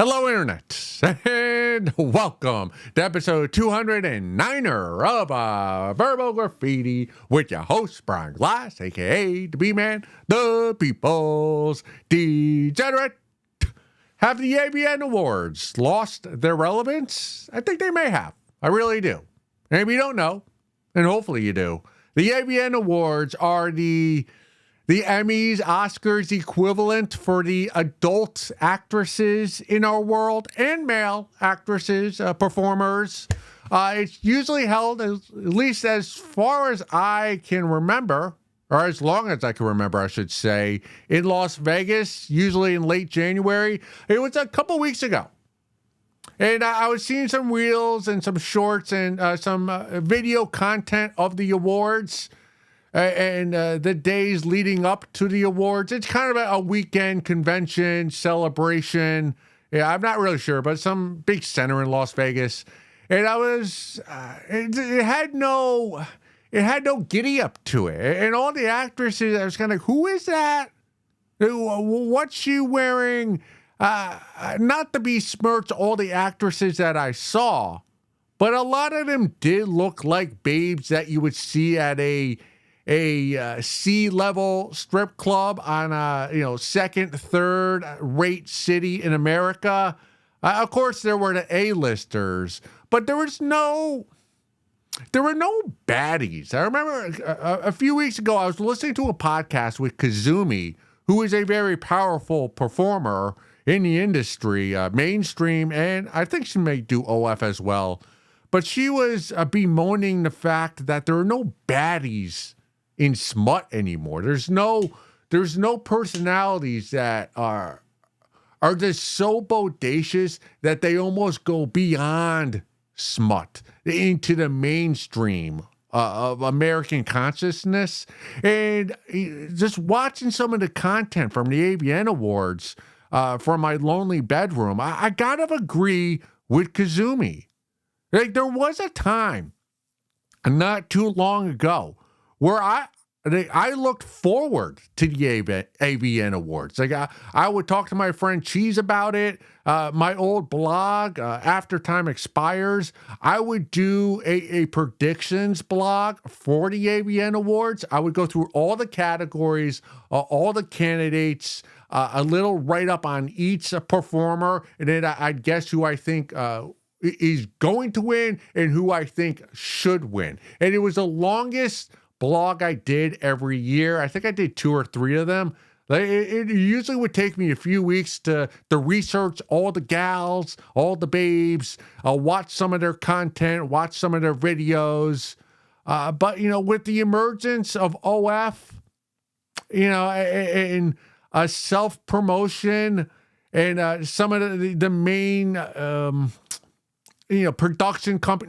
Hello, Internet, and welcome to episode 209er of Verbal Graffiti with your host, Brian Glass, a.k.a. the B-Man, the People's Degenerate. Have the AVN Awards lost their relevance? I think they may have. I really do. Maybe you don't know, and hopefully you do. The AVN Awards are the Emmys, Oscars equivalent for the adult actresses in our world and male actresses, performers. It's usually held, at least as far as I can remember, or as long as I can remember, I should say, in Las Vegas, usually in late January. It was a couple weeks ago. And I was seeing some reels and some shorts and some video content of the awards. And the days leading up to the awards. It's kind of a weekend convention celebration. Yeah, I'm not really sure, but some big center in Las Vegas. And I was, it had no giddy up to it. And all the actresses, I was kind of like, who is that? What's she wearing? Not to besmirch all the actresses that I saw, but a lot of them did look like babes that you would see at a C-level strip club on a second, third rate city in America. Of course, there were the A-listers, but there were no baddies. I remember a few weeks ago, I was listening to a podcast with Kazumi, who is a very powerful performer in the industry, mainstream, and I think she may do OF as well. But she was bemoaning the fact that there are no baddies in smut anymore. There's no personalities that are just so bodacious that they almost go beyond smut into the mainstream of American consciousness. And just watching some of the content from the AVN Awards from my lonely bedroom, I gotta agree with Kazumi. Like, there was a time not too long ago where I looked forward to the AVN Awards. Like, I would talk to my friend Cheese about it. My old blog, After Time Expires, I would do a predictions blog for the AVN Awards. I would go through all the categories, all the candidates, a little write-up on each performer, and then I'd guess who I think is going to win and who I think should win. And it was the longest blog I did every year. I think I did 2 or 3 of them. It usually would take me a few weeks to research all the gals, all the babes, watch some of their content, watch some of their videos. But, with the emergence of OF, and self-promotion and some of the main,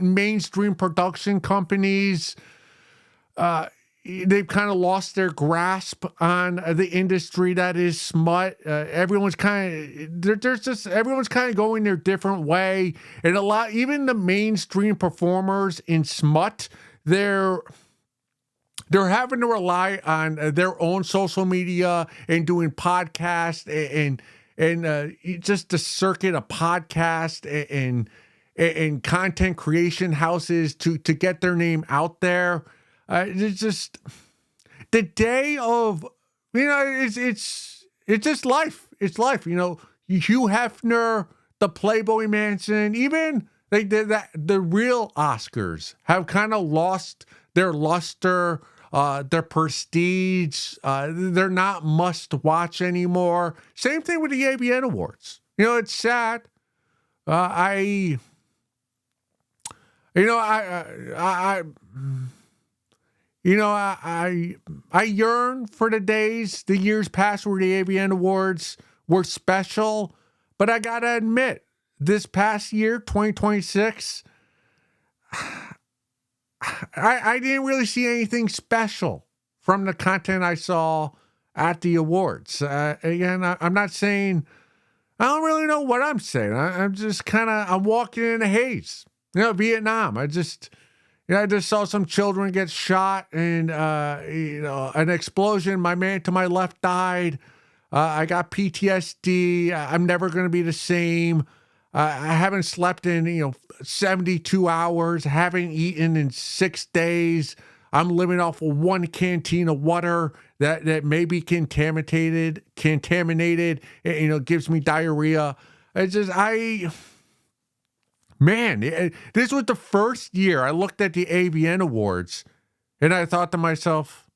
mainstream production companies, they've kind of lost their grasp on the industry that is smut. Everyone's kind of going their different way, and even the mainstream performers in smut, they're having to rely on their own social media and doing podcasts and just the circuit of podcast and content creation houses to get their name out there. It's just the day of, it's just life. It's life. Hugh Hefner, the Playboy Mansion, even the real Oscars have kind of lost their luster, their prestige. They're not must watch anymore. Same thing with the AVN Awards. It's sad. I yearn for the years past where the AVN Awards were special, but I gotta admit, this past year, 2026, I didn't really see anything special from the content I saw at the awards. Again, I'm not saying, I don't really know what I'm saying. I'm just I'm walking in a haze. Vietnam, I just saw some children get shot and, an explosion. My man to my left died. I got PTSD. I'm never going to be the same. I haven't slept in, 72 hours. Haven't eaten in 6 days. I'm living off of one canteen of water that may be contaminated, gives me diarrhea. It's just, this was the first year I looked at the AVN Awards and I thought to myself,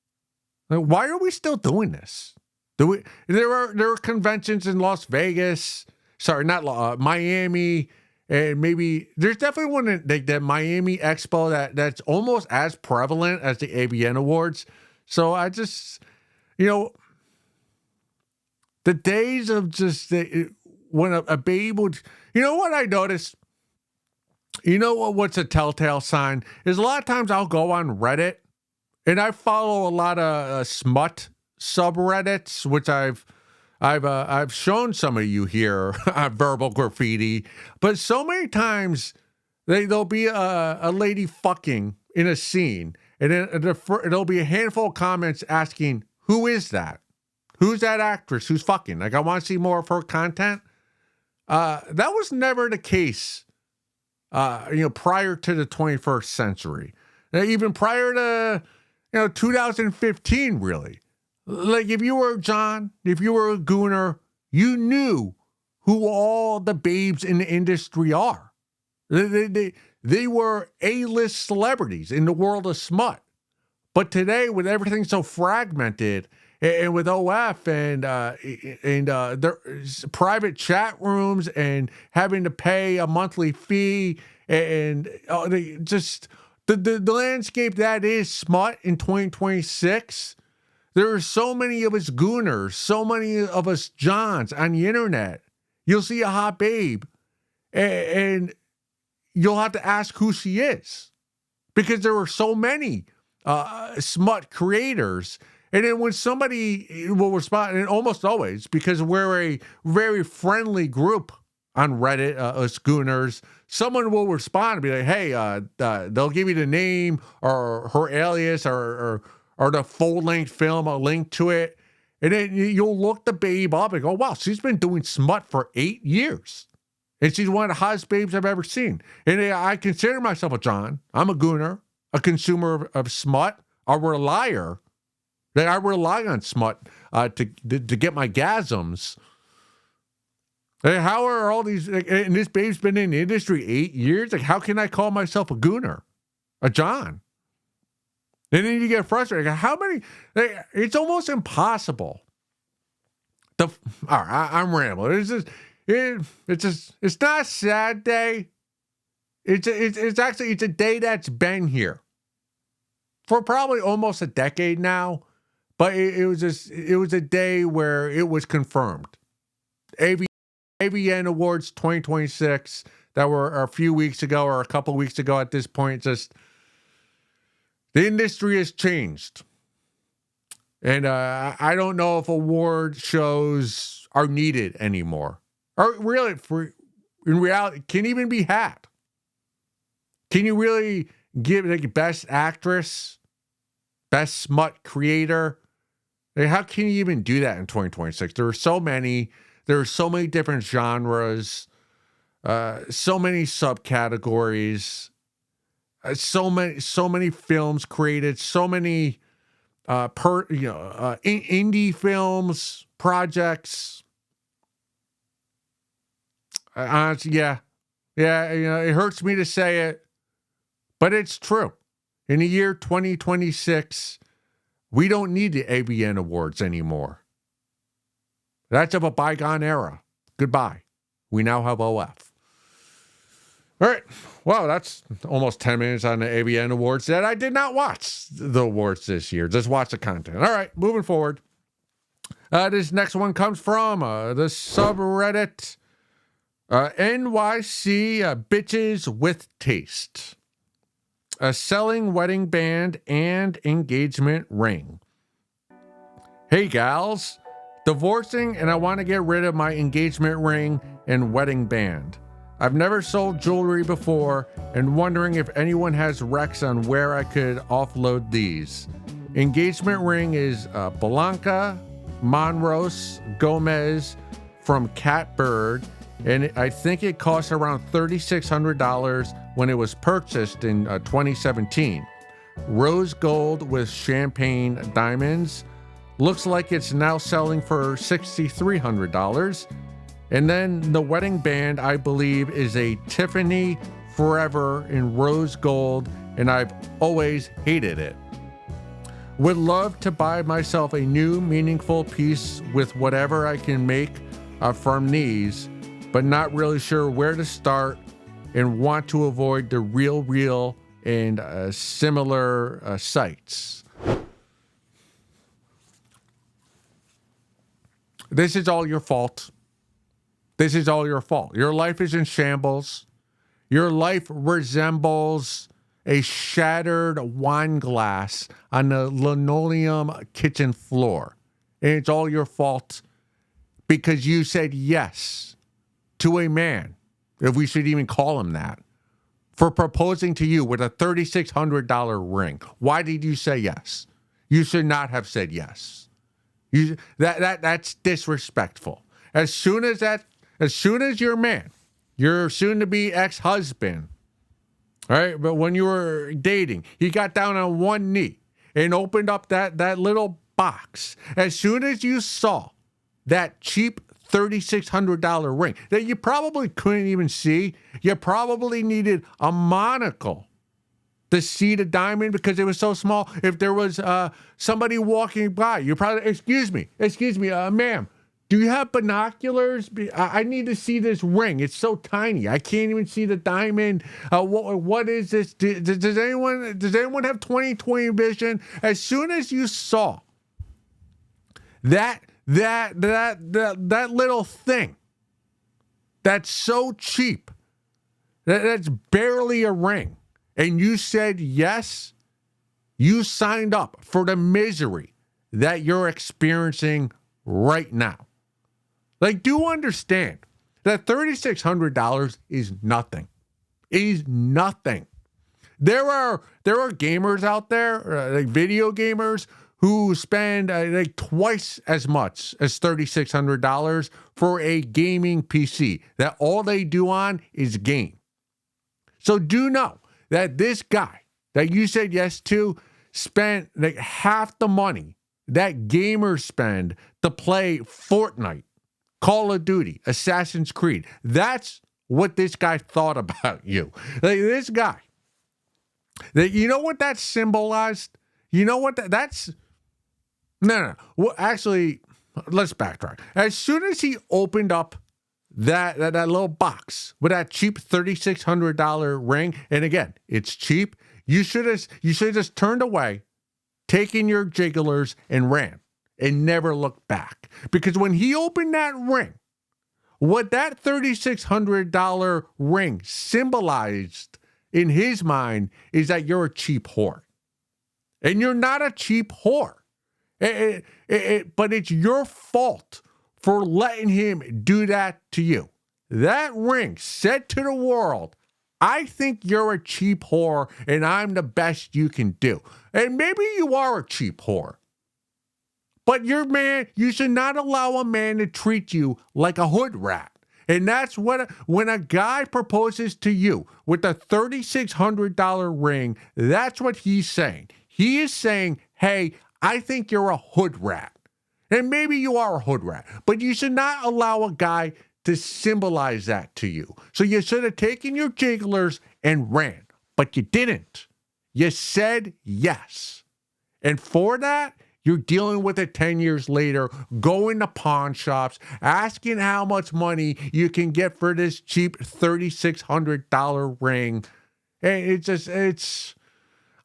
why are we still doing this? There are conventions in Las Vegas, not Miami, and maybe there's definitely one that Miami Expo that's almost as prevalent as the AVN Awards. So I just, the days of just when a babe would, what I noticed, what's a telltale sign is a lot of times I'll go on Reddit and I follow a lot of smut subreddits, which I've shown some of you here verbal graffiti, but so many times there'll be a lady fucking in a scene, and then there'll be a handful of comments asking, "Who is that? Who's that actress? Who's fucking?" Like, I want to see more of her content. That was never the case, prior to the 21st century, even prior to 2015, really. Like, if you were John, if you were a gooner, you knew who all the babes in the industry are. They were A-list celebrities in the world of smut. But today, with everything so fragmented, and with OF and there's private chat rooms and having to pay a monthly fee, and the landscape that is smut in 2026. There are so many of us gooners, so many of us Johns on the internet. You'll see a hot babe and you'll have to ask who she is, because there are so many smut creators. And then when somebody will respond, and almost always, because we're a very friendly group on Reddit, us gooners, someone will respond and be like, hey, they'll give you the name or her alias or the full-length film, a link to it. And then you'll look the babe up and go, wow, she's been doing smut for 8 years. And she's one of the hottest babes I've ever seen. And I consider myself a John. I'm a gooner, a consumer of smut, a relier. That I rely on smut to get my gasms. Like, how are all these, and this babe's been in the industry 8 years? Like, how can I call myself a gooner? A John? And then you get frustrated. How many? It's almost impossible. All right, I'm rambling. It's not a sad day. It's actually a day that's been here for probably almost a decade now. But it was a day where it was confirmed. AVN Awards 2026 that were a few weeks ago or a couple weeks ago at this point. Just the industry has changed. And I don't know if award shows are needed anymore. Or really, in reality, can even be had. Can you really give like best actress, best smut creator? Like, how can you even do that in 2026? There are so many different genres, so many subcategories, so many films created, so many indie films, projects. Honestly, yeah, it hurts me to say it, but it's true. In the year 2026, we don't need the AVN Awards anymore. That's of a bygone era. Goodbye. We now have OF. All right. Well, that's almost 10 minutes on the AVN Awards that I did not watch the awards this year. Just watch the content. All right. Moving forward. This next one comes from the subreddit NYC Bitches with Taste. A selling wedding band and engagement ring. Hey gals, divorcing and I want to get rid of my engagement ring and wedding band. I've never sold jewelry before and wondering if anyone has recs on where I could offload these. Engagement ring is Blanca Monros Gomez from Catbird, and I think it cost around $3,600 when it was purchased in 2017. Rose gold with champagne diamonds. Looks like it's now selling for $6,300. And then the wedding band, I believe, is a Tiffany Forever in rose gold, and I've always hated it. Would love to buy myself a new meaningful piece with whatever I can make from these, but not really sure where to start and want to avoid the Real and similar sites. This is all your fault. This is all your fault. Your life is in shambles. Your life resembles a shattered wine glass on the linoleum kitchen floor. And it's all your fault because you said yes to a man, if we should even call him that, for proposing to you with a $3,600 ring. Why did you say yes? You should not have said yes. That's disrespectful. As soon as your man, your soon-to-be ex-husband, all right, but when you were dating, he got down on one knee and opened up that little box. As soon as you saw that cheap $3,600 ring that you probably couldn't even see, you probably needed a monocle to see the diamond because it was so small. If there was somebody walking by, you probably, excuse me, ma'am, do you have binoculars? I need to see this ring. It's so tiny. I can't even see the diamond. What is this? Does anyone have 20/20 vision? As soon as you saw that little thing that's so cheap, that's barely a ring, and you said yes, you signed up for the misery that you're experiencing right now. Like, do understand that $3,600 is nothing. It is nothing. There are gamers out there, like video gamers, who spend like twice as much as $3,600 for a gaming PC that all they do on is game. So do know that this guy that you said yes to spent like half the money that gamers spend to play Fortnite, Call of Duty, Assassin's Creed. That's what this guy thought about you. Like, this guy, you know what that symbolized? You know what that's? No. Well, actually, let's backtrack. As soon as he opened up that little box with that cheap $3,600 ring, and again, it's cheap, you should have just turned away, taken your jigglers, and ran. And never looked back. Because when he opened that ring, what that $3,600 ring symbolized in his mind is that you're a cheap whore. And you're not a cheap whore. But it's your fault for letting him do that to you. That ring said to the world, I think you're a cheap whore and I'm the best you can do. And maybe you are a cheap whore. But you should not allow a man to treat you like a hood rat. And that's what, when a guy proposes to you with a $3,600 ring, that's what he's saying. He is saying, hey, I think you're a hood rat. And maybe you are a hood rat, but you should not allow a guy to symbolize that to you. So you should have taken your jigglers and ran, but you didn't. You said yes. And for that, you're dealing with it 10 years later, going to pawn shops, asking how much money you can get for this cheap $3,600 ring. And it's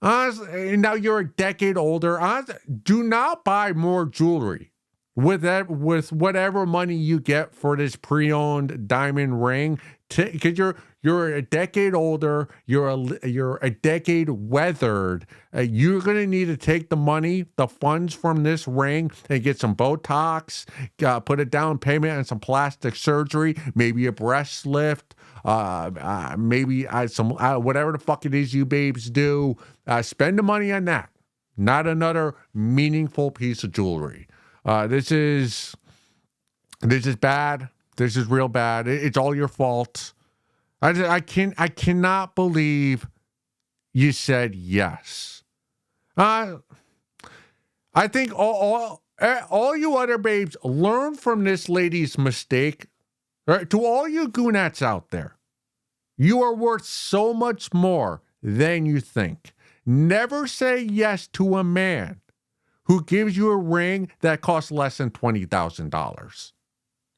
honestly, and now you're a decade older. Honestly, do not buy more jewelry with whatever money you get for this pre-owned diamond ring. Because you're a decade older, you're a decade weathered. You're gonna need to take the money, the funds from this ring, and get some Botox, put a down payment on some plastic surgery, maybe a breast lift, maybe some whatever the fuck it is you babes do. Spend the money on that, not another meaningful piece of jewelry. This is bad. This is real bad. It's all your fault. I cannot believe you said yes. I think all you other babes learn from this lady's mistake. Right? To all you goonettes out there, you are worth so much more than you think. Never say yes to a man who gives you a ring that costs less than $20,000.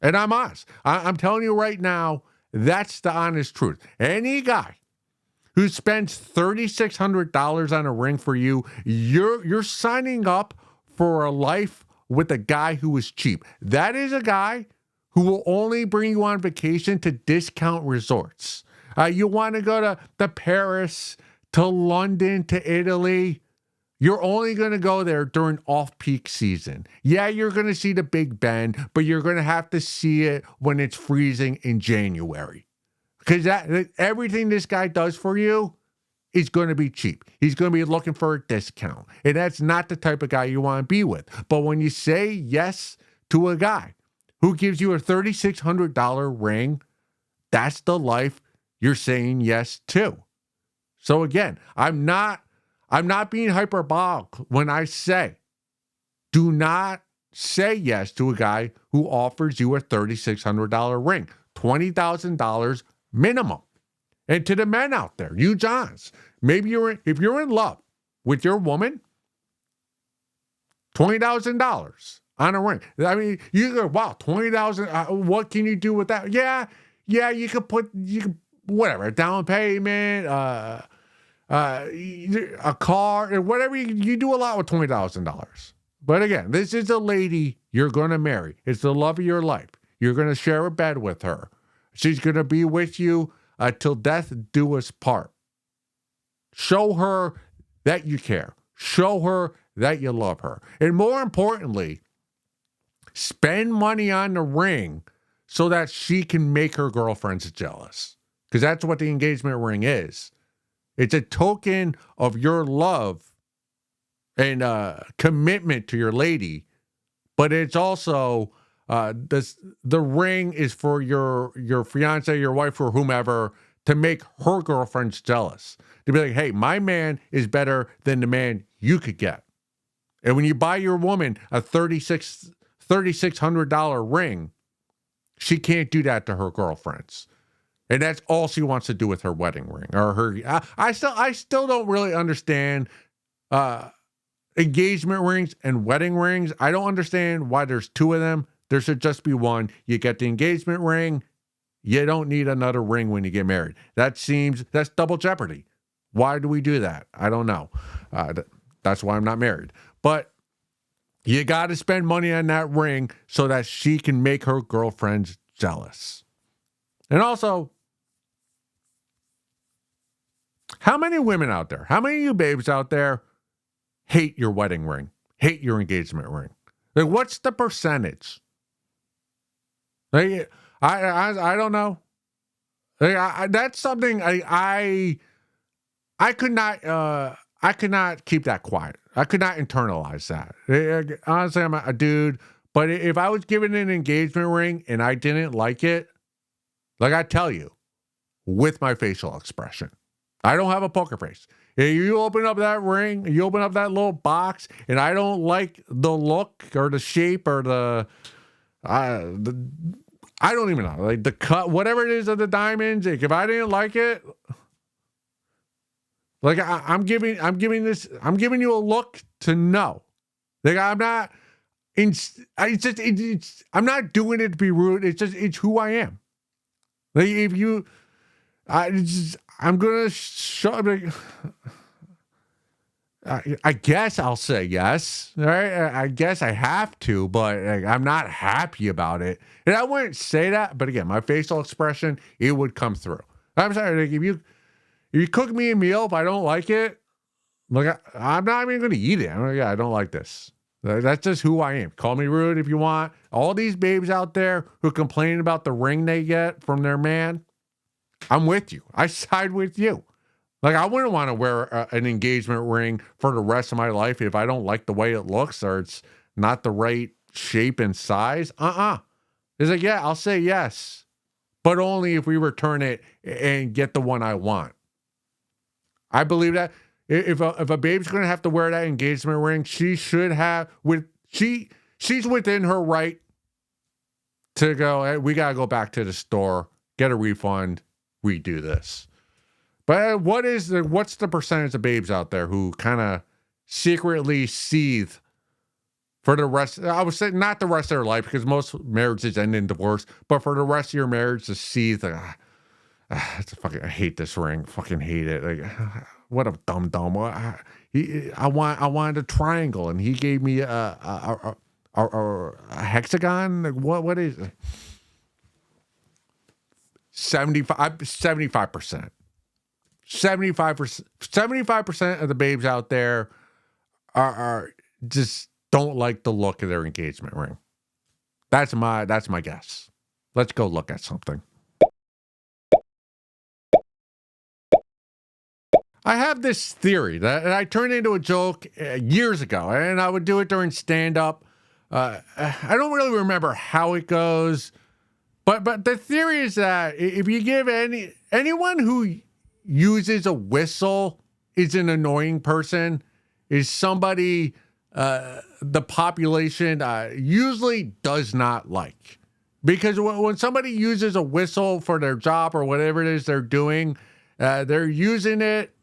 And I'm honest. I'm telling you right now, that's the honest truth. Any guy who spends $3,600 on a ring for you, you're signing up for a life with a guy who is cheap. That is a guy who will only bring you on vacation to discount resorts. You want to go to Paris, to London, to Italy. You're only going to go there during off-peak season. Yeah, you're going to see the Big Ben, but you're going to have to see it when it's freezing in January. Because everything this guy does for you is going to be cheap. He's going to be looking for a discount. And that's not the type of guy you want to be with. But when you say yes to a guy who gives you a $3,600 ring, that's the life you're saying yes to. So again, I'm not being hyperbolic when I say, do not say yes to a guy who offers you a $3,600 ring, $20,000 minimum. And to the men out there, you Johns, maybe if you're in love with your woman, $20,000 on a ring. I mean, you go, wow, $20,000. What can you do with that? Yeah, you could whatever, a down payment, a car, whatever. You do a lot with $20,000. But again, this is a lady you're going to marry. It's the love of your life. You're going to share a bed with her. She's going to be with you till death do us part. Show her that you care. Show her that you love her. And more importantly, spend money on the ring so that she can make her girlfriends jealous. Because that's what the engagement ring is. It's a token of your love and commitment to your lady, but it's also the ring is for your fiance, your wife, or whomever to make her girlfriends jealous. To be like, hey, my man is better than the man you could get. And when you buy your woman a $3,600 ring, she can't do that to her girlfriends. And that's all she wants to do with her wedding ring or her. I still don't really understand engagement rings and wedding rings. I don't understand why there's two of them. There should just be one. You get the engagement ring. You don't need another ring when you get married. That's double jeopardy. Why do we do that? I don't know. That's why I'm not married. But you got to spend money on that ring so that she can make her girlfriends jealous. And also, how many women out there, how many of you babes out there hate your wedding ring, hate your engagement ring? Like, what's the percentage? Like, I don't know. Like, that's something I could not keep that quiet. I could not internalize that. Honestly, I'm a dude, but if I was given an engagement ring and I didn't like it, like I tell you, with my facial expression, I don't have a poker face. If you open up that ring, you open up that little box, and I don't like the look or the shape or I don't even know, like the cut, whatever it is of the diamonds. Like, if I didn't like it, like I'm giving you a look to know. Like, I'm not doing it to be rude. It's who I am. Like, if you, I'm gonna show. Like, I guess I'll say yes. All right, I guess I have to, but I'm not happy about it. And I wouldn't say that, but again, my facial expression, it would come through. I'm sorry, like, if you cook me a meal, if I don't like it, like, I'm not even gonna eat it. I don't like this. That's just who I am. Call me rude if you want. All these babes out there who complain about the ring they get from their man, I'm with you. I side with you. Like, I wouldn't want to wear an engagement ring for the rest of my life if I don't like the way it looks or it's not the right shape and size. It's like, yeah, I'll say yes, but only if we return it and get the one I want. I believe that if a babe's going to have to wear that engagement ring, she should have she's within her right to go, hey, we got to go back to the store, get a refund, redo this. But what's the percentage of babes out there who kind of secretly seethe for the rest? I would say not the rest of their life, because most marriages end in divorce, but for the rest of your marriage to seethe, I hate this ring, fucking hate it. Like, what a dumb. I wanted a triangle, and he gave me a hexagon. Like, what is it? 75%. 75% of the babes out there are just don't like the look of their engagement ring. That's my guess. Let's go look at something. I have this theory that I turned into a joke years ago, and I would do it during stand-up. I don't really remember how it goes, but the theory is that if you give anyone who uses a whistle is an annoying person, is somebody the population usually does not like. Because when somebody uses a whistle for their job or whatever it is they're doing, they're using it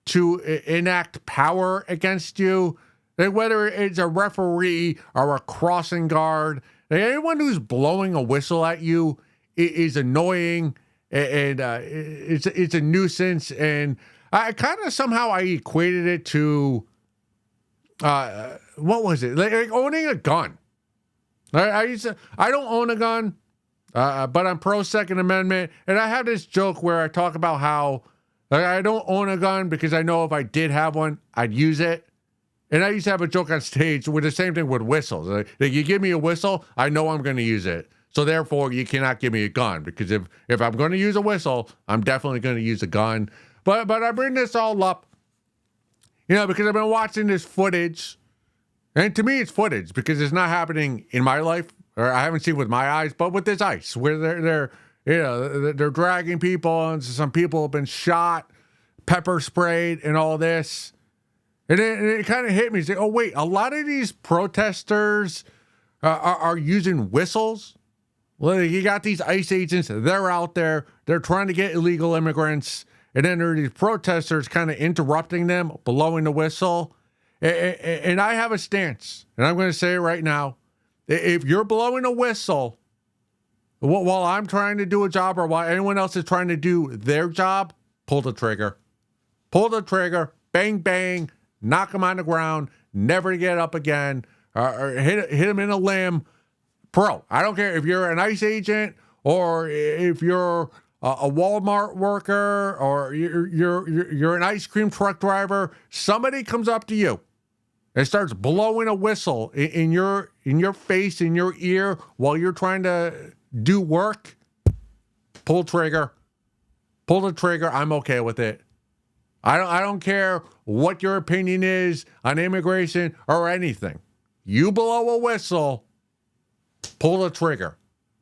to enact power against you. And whether it's a referee or a crossing guard, anyone who's blowing a whistle at you is annoying, and it's a nuisance. And I kind of somehow I equated it to what was it, like owning a gun. I don't own a gun, but I'm pro Second Amendment, and I have this joke where I talk about how I don't own a gun because I know if I did have one, I'd use it. And I used to have a joke on stage with the same thing with whistles. Like, you give me a whistle, I know I'm going to use it. So therefore, you cannot give me a gun, because if I'm going to use a whistle, I'm definitely going to use a gun. But I bring this all up, because I've been watching this footage, and to me, it's footage because it's not happening in my life, or I haven't seen with my eyes, but with this ice, where they're dragging people, and some people have been shot, pepper sprayed, and all this. And it kind of hit me. It's like, oh, wait, a lot of these protesters are using whistles. Well, you got these ICE agents, they're out there, they're trying to get illegal immigrants, and then there are these protesters kind of interrupting them, blowing the whistle. And I have a stance, and I'm going to say it right now. If you're blowing a whistle while I'm trying to do a job, or while anyone else is trying to do their job, pull the trigger. Pull the trigger, bang, bang, knock them on the ground, never to get up again, or hit them in a limb. Pro. I don't care if you're an ICE agent, or if you're a Walmart worker, or you're an ice cream truck driver. Somebody comes up to you and starts blowing a whistle in your face, in your ear, while you're trying to do work. Pull trigger. Pull the trigger. I'm okay with it. I don't care what your opinion is on immigration or anything. You blow a whistle, pull the trigger.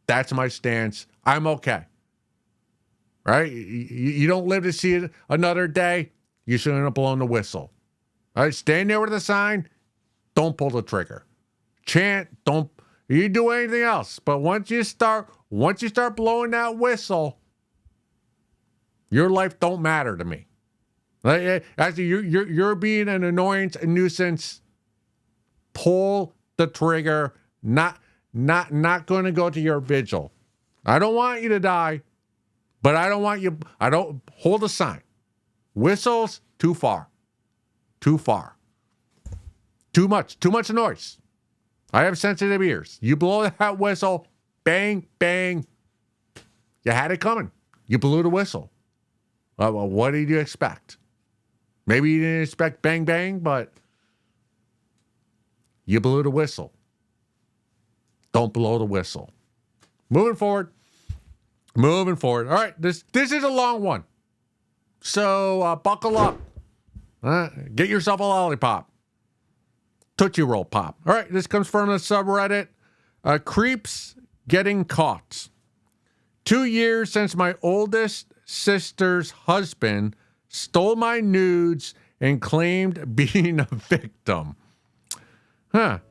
That's my stance. I'm okay. Right? You don't live to see it another day. You shouldn't have blown the whistle. All right? Stand there with a sign. Don't pull the trigger. Chant. Don't. You do anything else. But once you start blowing that whistle, your life don't matter to me. Actually, you're being an annoyance, a nuisance. Pull the trigger. Not going to go to your vigil. I don't want you to die, but I don't hold a sign. Whistles, too far. Too far. Too much noise. I have sensitive ears. You blow that whistle, bang, bang. You had it coming. You blew the whistle. Well, what did you expect? Maybe you didn't expect bang, bang, but you blew the whistle. Don't blow the whistle. Moving forward. All right, this is a long one. So buckle up. Get yourself a lollipop. Tootsie Roll Pop. All right, this comes from the subreddit Creeps getting caught. 2 years since my oldest sister's husband stole my nudes and claimed being a victim.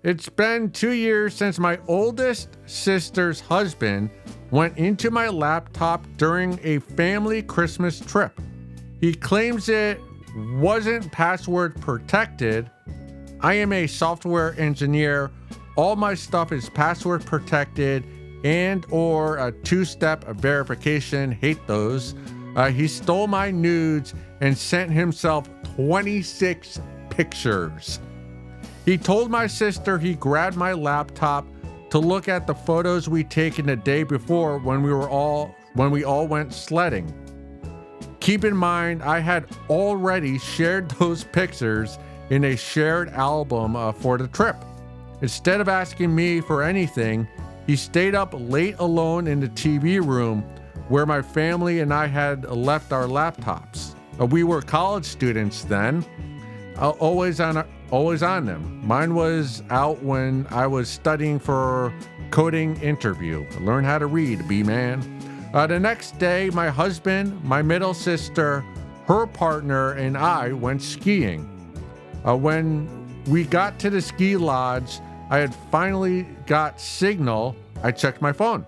It's been 2 years since my oldest sister's husband went into my laptop during a family Christmas trip. He claims it wasn't password protected. I am a software engineer. All my stuff is password protected and or a two-step verification. Hate those. He stole my nudes and sent himself 26 pictures. He told my sister he grabbed my laptop to look at the photos we'd taken the day before when we all went sledding. Keep in mind, I had already shared those pictures in a shared album for the trip. Instead of asking me for anything, he stayed up late alone in the TV room where my family and I had left our laptops. We were college students then, always on them. Mine was out when I was studying for coding interview. Learn how to read, B-man. The next day, my husband, my middle sister, her partner, and I went skiing. When we got to the ski lodge, I had finally got signal. I checked my phone.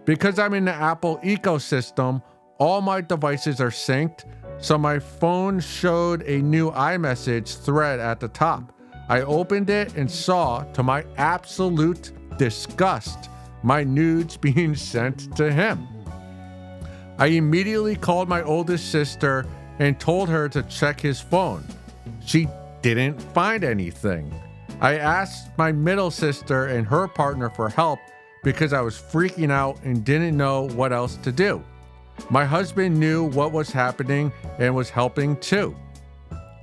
Because I'm in the Apple ecosystem, all my devices are synced, so my phone showed a new iMessage thread at the top. I opened it and saw, to my absolute disgust, my nudes being sent to him. I immediately called my oldest sister and told her to check his phone. She didn't find anything. I asked my middle sister and her partner for help because I was freaking out and didn't know what else to do. My husband knew what was happening and was helping too.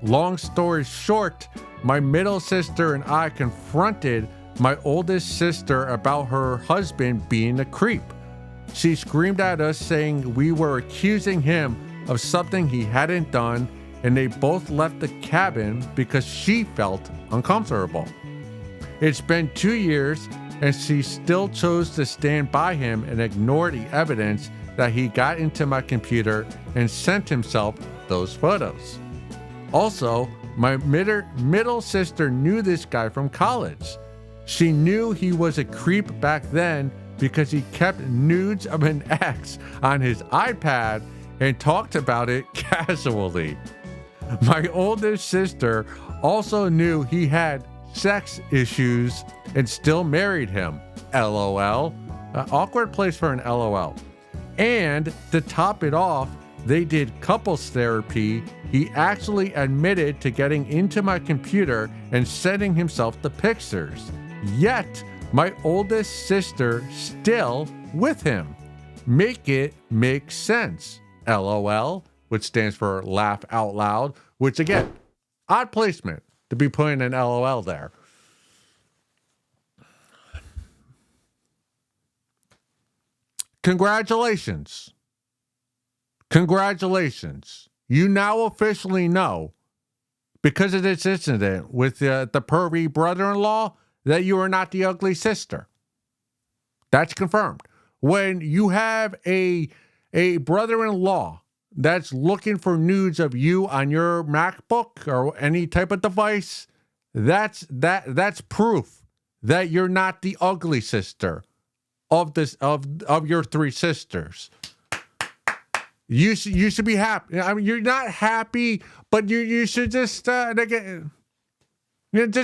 Long story short, my middle sister and I confronted my oldest sister about her husband being a creep. She screamed at us saying we were accusing him of something he hadn't done, and they both left the cabin because she felt uncomfortable. It's been 2 years, and she still chose to stand by him and ignore the evidence that he got into my computer and sent himself those photos. Also, my middle sister knew this guy from college. She knew he was a creep back then because he kept nudes of an ex on his iPad and talked about it casually. My oldest sister also knew he had sex issues and still married him. LOL. Awkward place for an LOL. And to top it off, they did couples therapy. He actually admitted to getting into my computer and sending himself the pictures. Yet, my oldest sister still with him. Make it make sense. LOL, which stands for laugh out loud, which again, odd placement to be putting an LOL there. Congratulations. Congratulations. You now officially know, because of this incident with the pervy brother-in-law, that you are not the ugly sister. That's confirmed. When you have a brother-in-law that's looking for nudes of you on your MacBook or any type of device, that's proof that you're not the ugly sister of your three sisters. You should be happy. I mean, you're not happy, but you should just just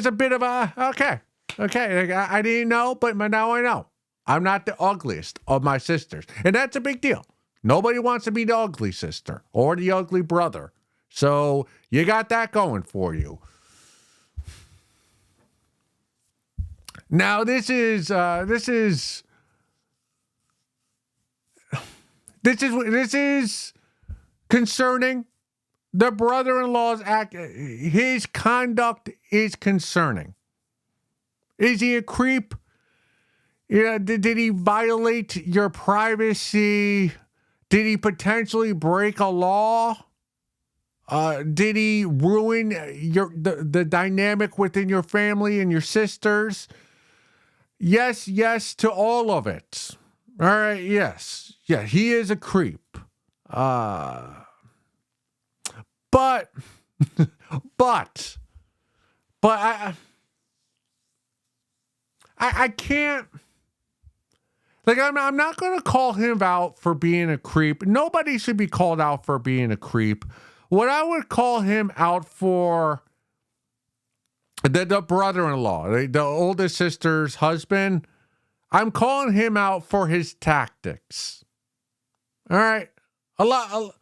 a bit of a okay. I didn't know, but now I know. I'm not the ugliest of my sisters, and that's a big deal. Nobody wants to be the ugly sister or the ugly brother, so you got that going for you. Now this is concerning. The brother-in-law's act, his conduct is concerning. Is he a creep? Did he violate your privacy? Did he potentially break a law? Did he ruin the dynamic within your family and your sisters? yes to all of it. All right, yes. Yeah, he is a creep. But, but, but I can't, like, I'm not going to call him out for being a creep. Nobody should be called out for being a creep. What I would call him out for, the brother-in-law, the oldest sister's husband, I'm calling him out for his tactics. All right, a lot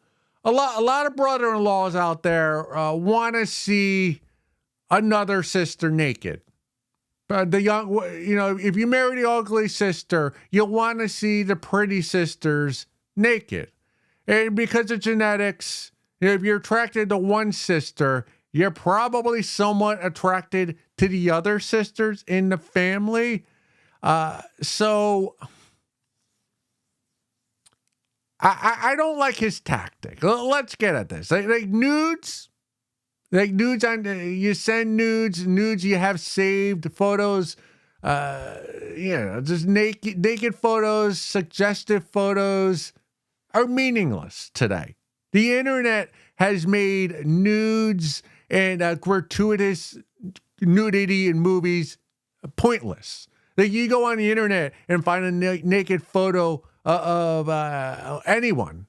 of brother-in-laws out there want to see another sister naked. But the young, if you marry the ugly sister, you'll want to see the pretty sisters naked, and because of genetics, if you're attracted to one sister, you're probably somewhat attracted to the other sisters in the family. So I don't like his tactic. Let's get at this. Like nudes, you send nudes, you have saved photos, just naked photos, suggestive photos are meaningless today. The internet has made nudes and gratuitous nudity in movies pointless. Like you go on the internet and find a naked photo of anyone.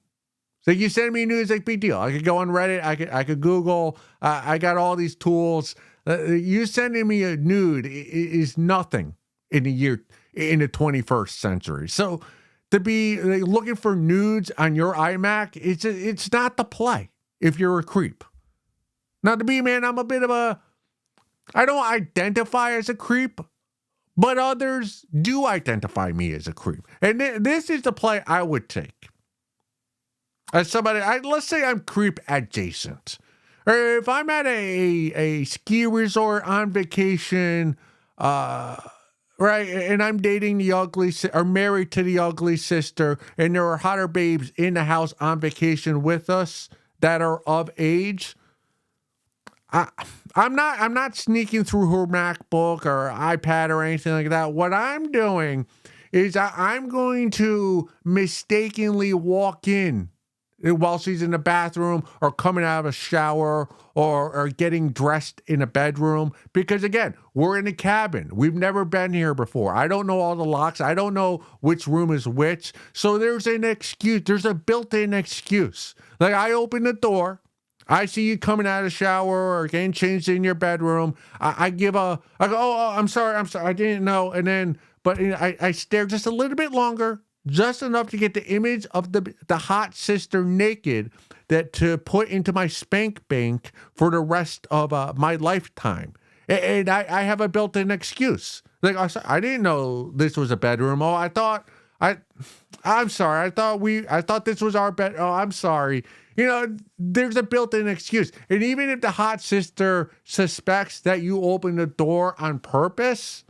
So you send me nudes, like big deal. I could go on Reddit. I could Google. I got all these tools. You sending me a nude is nothing in the 21st century. So to be looking for nudes on your iMac, it's not the play if you're a creep. Now to be, man, I'm a bit of I don't identify as a creep, but others do identify me as a creep. And this is the play I would take. As somebody, let's say I'm creep adjacent. Or if I'm at a ski resort on vacation, right, and I'm dating the ugly, or married to the ugly sister, and there are hotter babes in the house on vacation with us that are of age, I'm not sneaking through her MacBook or iPad or anything like that. What I'm doing is I'm going to mistakenly walk in while she's in the bathroom or coming out of a shower or getting dressed in a bedroom. Because again, we're in a cabin. We've never been here before. I don't know all the locks. I don't know which room is which. So there's an excuse. There's a built-in excuse. Like I open the door. I see you coming out of the shower or getting changed in your bedroom. I go, oh, I'm sorry, I didn't know. And then, but I stare just a little bit longer, just enough to get the image of the hot sister naked to put into my spank bank for the rest of my lifetime. And I have a built-in excuse. Like I didn't know this was a bedroom. Oh, I'm sorry. I thought this was our bed. Oh, I'm sorry. There's a built-in excuse. And even if the hot sister suspects that you opened the door on purpose,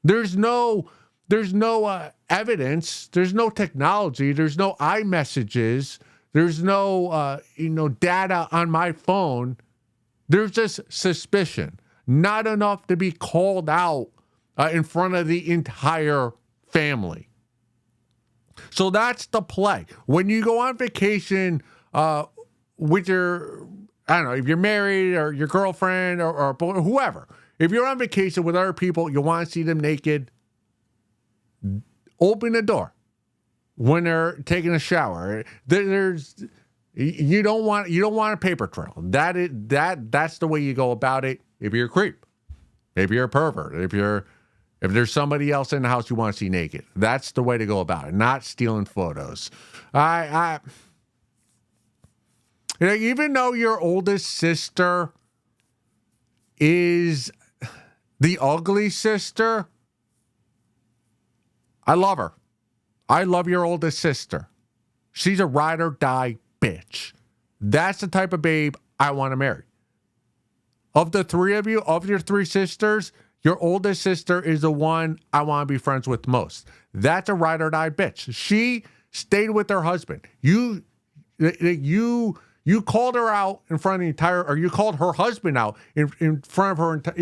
there's no evidence. There's no technology. There's no iMessages. There's no, data on my phone. There's just suspicion. Not enough to be called out in front of the entire family. So that's the play. When you go on vacation with your, I don't know, if you're married or your girlfriend or whoever, if you're on vacation with other people, you want to see them naked, open the door when they're taking a shower. You don't want a paper trail. That's the way you go about it. If you're a creep, if you're a pervert, if there's somebody else in the house you want to see naked, that's the way to go about it. Not stealing photos. Even though your oldest sister is the ugly sister, I love her. I love your oldest sister. She's a ride or die bitch. That's the type of babe I want to marry. Of the three of you, of your three sisters, your oldest sister is the one I want to be friends with most. That's a ride or die bitch. She stayed with her husband. You called her out in front of the entire, or you called her husband out in front of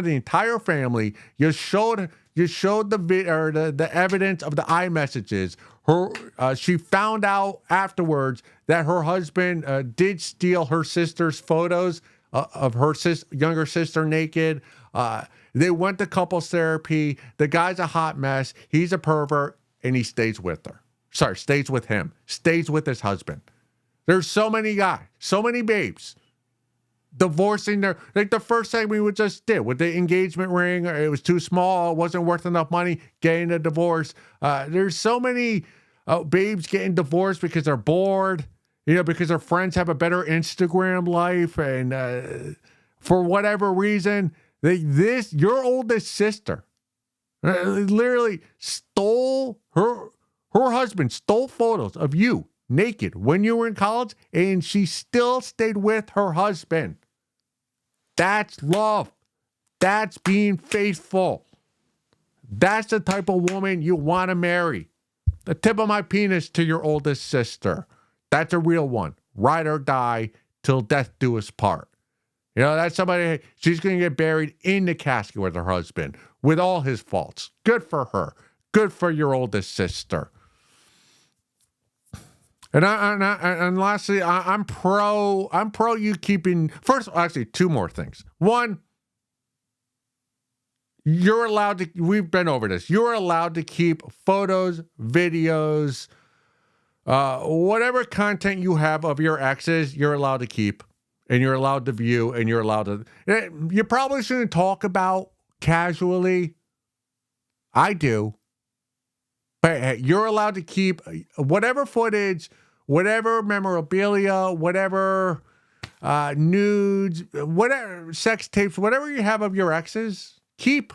the entire family. You showed You showed the evidence of the iMessages. She found out afterwards that her husband did steal her sister's photos of her younger sister naked. They went to couples therapy. The guy's a hot mess. He's a pervert, and he stays with her. Sorry, stays with him. Stays with his husband. There's so many guys, so many babes divorcing their, like the first segment we just did with the engagement ring. It was too small. It wasn't worth enough money. Getting a divorce. There's so many babes getting divorced because they're bored, because their friends have a better Instagram life. And for whatever reason, your oldest sister literally stole her husband stole photos of you naked when you were in college, and she still stayed with her husband. That's love. That's being faithful. That's the type of woman you want to marry. The tip of my penis to your oldest sister. That's a real one. Ride or die till death do us part. That's somebody, she's going to get buried in the casket with her husband with all his faults. Good for her. Good for your oldest sister. And lastly, I'm pro you keeping. First, actually, two more things. One, you're allowed to. We've been over this. You're allowed to keep photos, videos, whatever content you have of your exes. You're allowed to keep, and you're allowed to view, and you're allowed to. You probably shouldn't talk about casually. I do. But hey, you're allowed to keep whatever footage, whatever memorabilia, whatever nudes, whatever sex tapes, whatever you have of your exes, keep.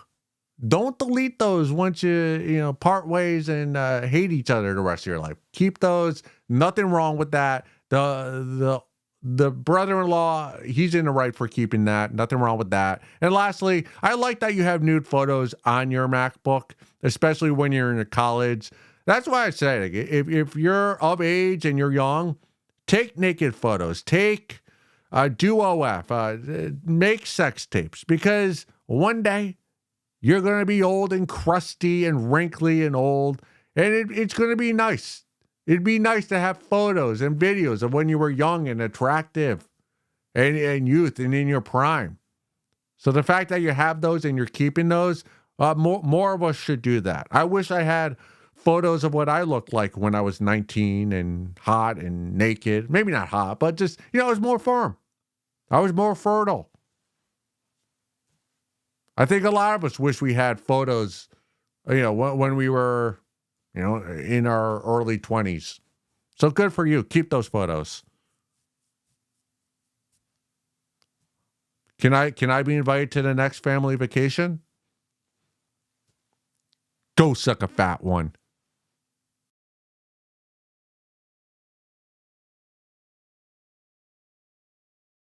Don't delete those once you part ways and hate each other the rest of your life. Keep those. Nothing wrong with that. The brother-in-law, he's in the right for keeping that. Nothing wrong with that. And lastly, I like that you have nude photos on your MacBook, especially when you're in college. That's why I say, if you're of age and you're young, take naked photos. Do OF. Make sex tapes. Because one day, you're going to be old and crusty and wrinkly and old. And it's going to be nice. It'd be nice to have photos and videos of when you were young and attractive and youth and in your prime. So the fact that you have those and you're keeping those, more of us should do that. I wish I had photos of what I looked like when I was 19 and hot and naked. Maybe not hot, but just, I was more firm. I was more fertile. I think a lot of us wish we had photos, when we were in our early 20s. So good for you. Keep those photos. Can I be invited to the next family vacation? Go suck a fat one.